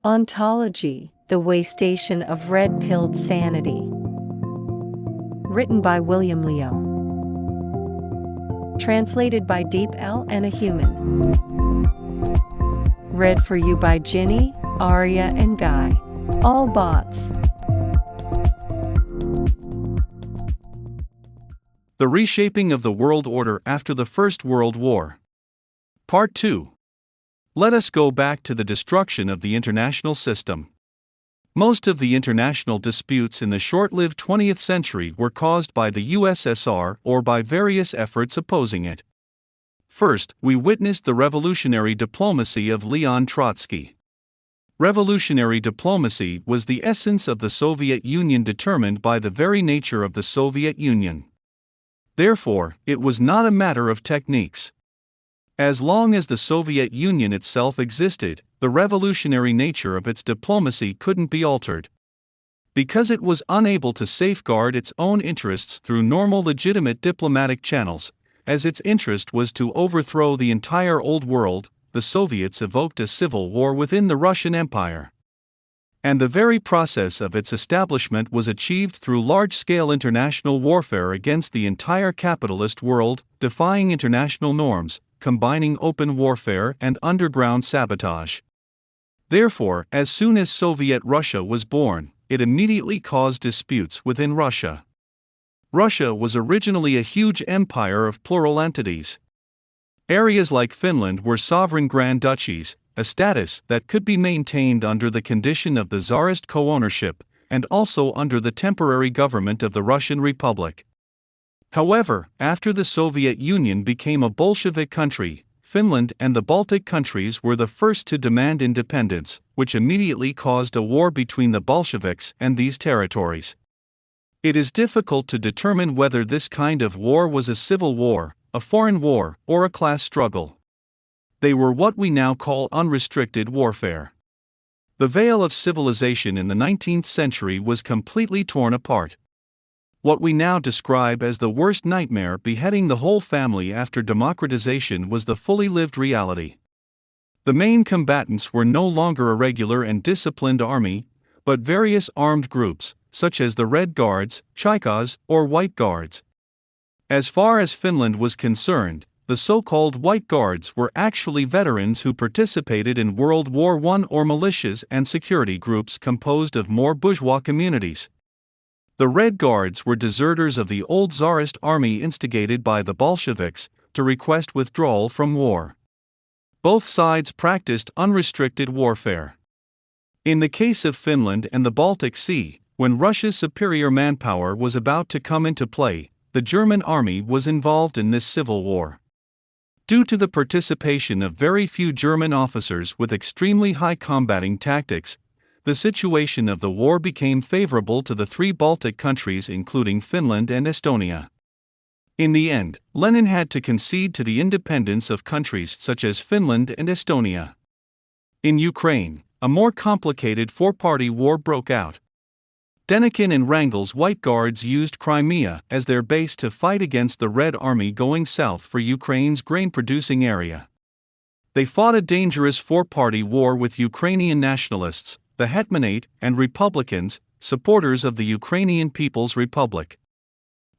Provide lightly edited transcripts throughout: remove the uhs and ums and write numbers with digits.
Ontology, the Waystation of Red-Pilled Sanity. Written by William Liu. Translated by Deep L and a Human. Read for you by Ginny, Arya, and Guy. All bots. The Reshaping of the World Order After the First World War. Part 2. Let us go back to the destruction of the international system. Most of the international disputes in the short-lived 20th century were caused by the USSR or by various efforts opposing it. First, we witnessed the revolutionary diplomacy of Leon Trotsky. Revolutionary diplomacy was the essence of the Soviet Union, determined by the very nature of the Soviet Union. Therefore, it was not a matter of techniques. As long as the Soviet Union itself existed, the revolutionary nature of its diplomacy couldn't be altered. Because it was unable to safeguard its own interests through normal legitimate diplomatic channels, as its interest was to overthrow the entire old world, the Soviets evoked a civil war within the Russian Empire. And the very process of its establishment was achieved through large-scale international warfare against the entire capitalist world, defying international norms, combining open warfare and underground sabotage. Therefore, as soon as Soviet Russia was born, it immediately caused disputes within Russia. Russia was originally a huge empire of plural entities. Areas like Finland were sovereign grand duchies, a status that could be maintained under the condition of the Tsarist co-ownership, and also under the temporary government of the Russian Republic. However, after the Soviet Union became a Bolshevik country, Finland and the Baltic countries were the first to demand independence, which immediately caused a war between the Bolsheviks and these territories. It is difficult to determine whether this kind of war was a civil war, a foreign war, or a class struggle. They were what we now call unrestricted warfare. The veil of civilization in the 19th century was completely torn apart. What we now describe as the worst nightmare, beheading the whole family after democratization, was the fully lived reality. The main combatants were no longer a regular and disciplined army, but various armed groups, such as the Red Guards, Chaikas, or White Guards. As far as Finland was concerned, the so-called White Guards were actually veterans who participated in World War I, or militias and security groups composed of more bourgeois communities. The Red Guards were deserters of the old Tsarist army instigated by the Bolsheviks to request withdrawal from war. Both sides practiced unrestricted warfare. In the case of Finland and the Baltic Sea, when Russia's superior manpower was about to come into play, the German army was involved in this civil war. Due to the participation of very few German officers with extremely high combating tactics, the situation of the war became favorable to the three Baltic countries, including Finland and Estonia. In the end, Lenin had to concede to the independence of countries such as Finland and Estonia. In Ukraine, a more complicated four-party war broke out. Denikin and Wrangel's White Guards used Crimea as their base to fight against the Red Army going south for Ukraine's grain-producing area. They fought a dangerous four-party war with Ukrainian nationalists, the Hetmanate, and Republicans, supporters of the Ukrainian People's Republic.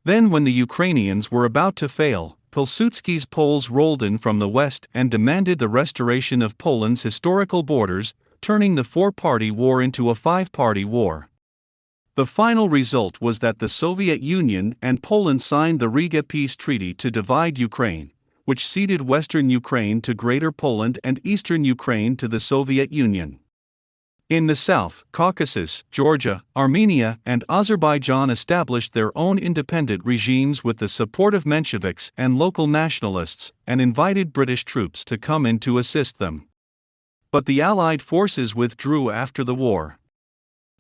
Then, when the Ukrainians were about to fail, Pilsudski's Poles rolled in from the west and demanded the restoration of Poland's historical borders, turning the four-party war into a five-party war. The final result was that the Soviet Union and Poland signed the Riga Peace Treaty to divide Ukraine, which ceded western Ukraine to Greater Poland and eastern Ukraine to the Soviet Union. In the south, Caucasus, Georgia, Armenia, and Azerbaijan established their own independent regimes with the support of Mensheviks and local nationalists, and invited British troops to come in to assist them. But the Allied forces withdrew after the war.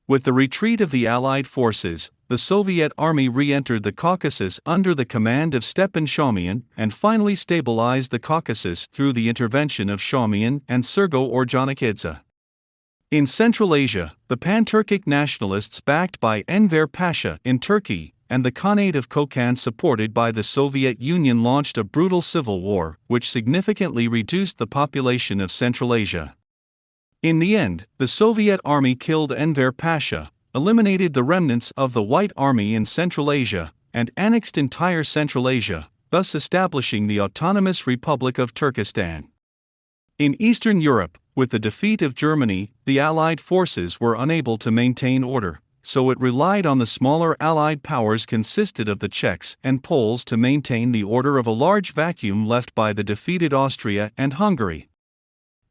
With the retreat of the Allied forces, the Soviet army re-entered the Caucasus under the command of Stepan Shaumian and finally stabilized the Caucasus through the intervention of Shaumian and Sergo Orjonikidze. In Central Asia, the pan-Turkic nationalists backed by Enver Pasha in Turkey and the Khanate of Kokand supported by the Soviet Union launched a brutal civil war which significantly reduced the population of Central Asia. In the end, the Soviet army killed Enver Pasha, eliminated the remnants of the White Army in Central Asia, and annexed entire Central Asia, thus establishing the Autonomous Republic of Turkestan. In Eastern Europe, with the defeat of Germany, the Allied forces were unable to maintain order, so it relied on the smaller Allied powers consisted of the Czechs and Poles to maintain the order of a large vacuum left by the defeated Austria and Hungary.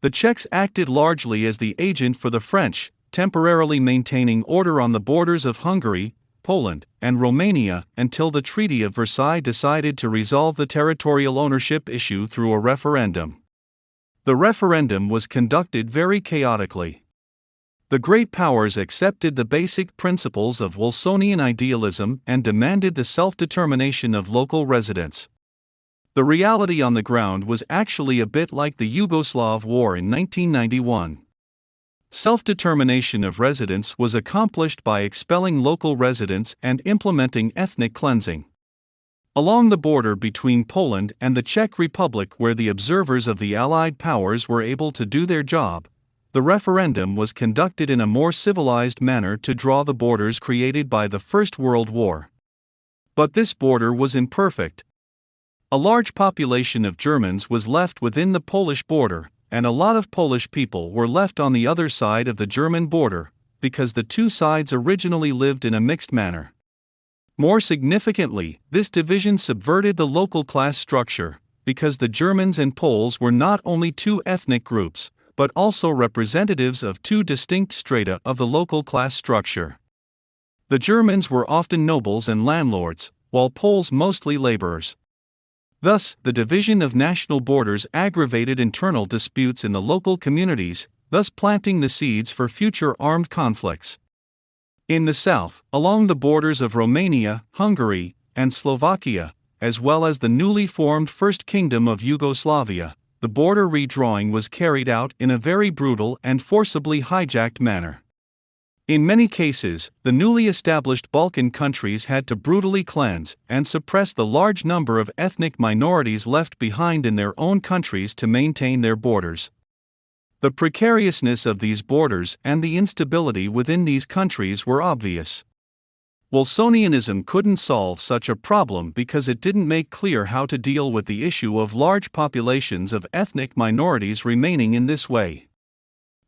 The Czechs acted largely as the agent for the French, temporarily maintaining order on the borders of Hungary, Poland, and Romania until the Treaty of Versailles decided to resolve the territorial ownership issue through a referendum. The referendum was conducted very chaotically. The great powers accepted the basic principles of Wilsonian idealism and demanded the self-determination of local residents. The reality on the ground was actually a bit like the Yugoslav War in 1991. Self-determination of residents was accomplished by expelling local residents and implementing ethnic cleansing. Along the border between Poland and the Czech Republic, where the observers of the Allied powers were able to do their job, the referendum was conducted in a more civilized manner to draw the borders created by the First World War. But this border was imperfect. A large population of Germans was left within the Polish border, and a lot of Polish people were left on the other side of the German border, because the two sides originally lived in a mixed manner. More significantly, this division subverted the local class structure, because the Germans and Poles were not only two ethnic groups, but also representatives of two distinct strata of the local class structure. The Germans were often nobles and landlords, while Poles mostly laborers. Thus, the division of national borders aggravated internal disputes in the local communities, thus planting the seeds for future armed conflicts. In the south, along the borders of Romania, Hungary, and Slovakia, as well as the newly formed First Kingdom of Yugoslavia, the border redrawing was carried out in a very brutal and forcibly hijacked manner. In many cases, the newly established Balkan countries had to brutally cleanse and suppress the large number of ethnic minorities left behind in their own countries to maintain their borders. The precariousness of these borders and the instability within these countries were obvious. Wilsonianism couldn't solve such a problem because it didn't make clear how to deal with the issue of large populations of ethnic minorities remaining in this way.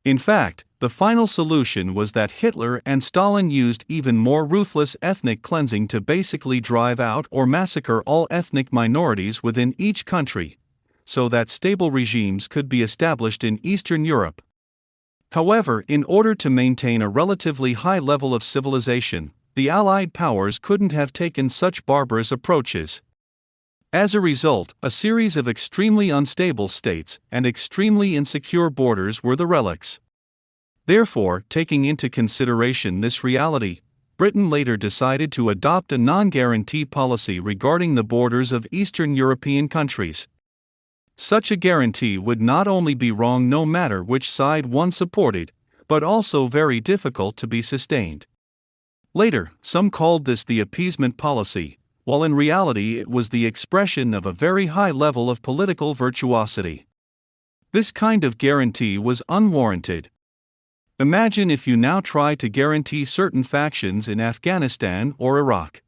In fact, the final solution was that Hitler and Stalin used even more ruthless ethnic cleansing to basically drive out or massacre all ethnic minorities within each country, so that stable regimes could be established in Eastern Europe. However, in order to maintain a relatively high level of civilization, the Allied powers couldn't have taken such barbarous approaches. As a result, a series of extremely unstable states and extremely insecure borders were the relics. Therefore, taking into consideration this reality, Britain later decided to adopt a non-guarantee policy regarding the borders of Eastern European countries. Such a guarantee would not only be wrong no matter which side one supported, but also very difficult to be sustained. Later, some called this the appeasement policy, while in reality it was the expression of a very high level of political virtuosity. This kind of guarantee was unwarranted. Imagine if you now try to guarantee certain factions in Afghanistan or Iraq.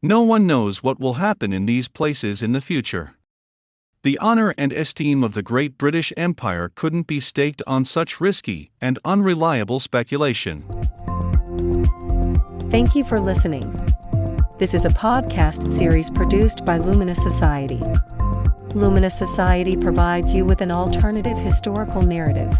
No one knows what will happen in these places in the future. The honor and esteem of the great British Empire couldn't be staked on such risky and unreliable speculation. Thank you for listening. This is a podcast series produced by Luminous Society. Luminous Society provides you with an alternative historical narrative.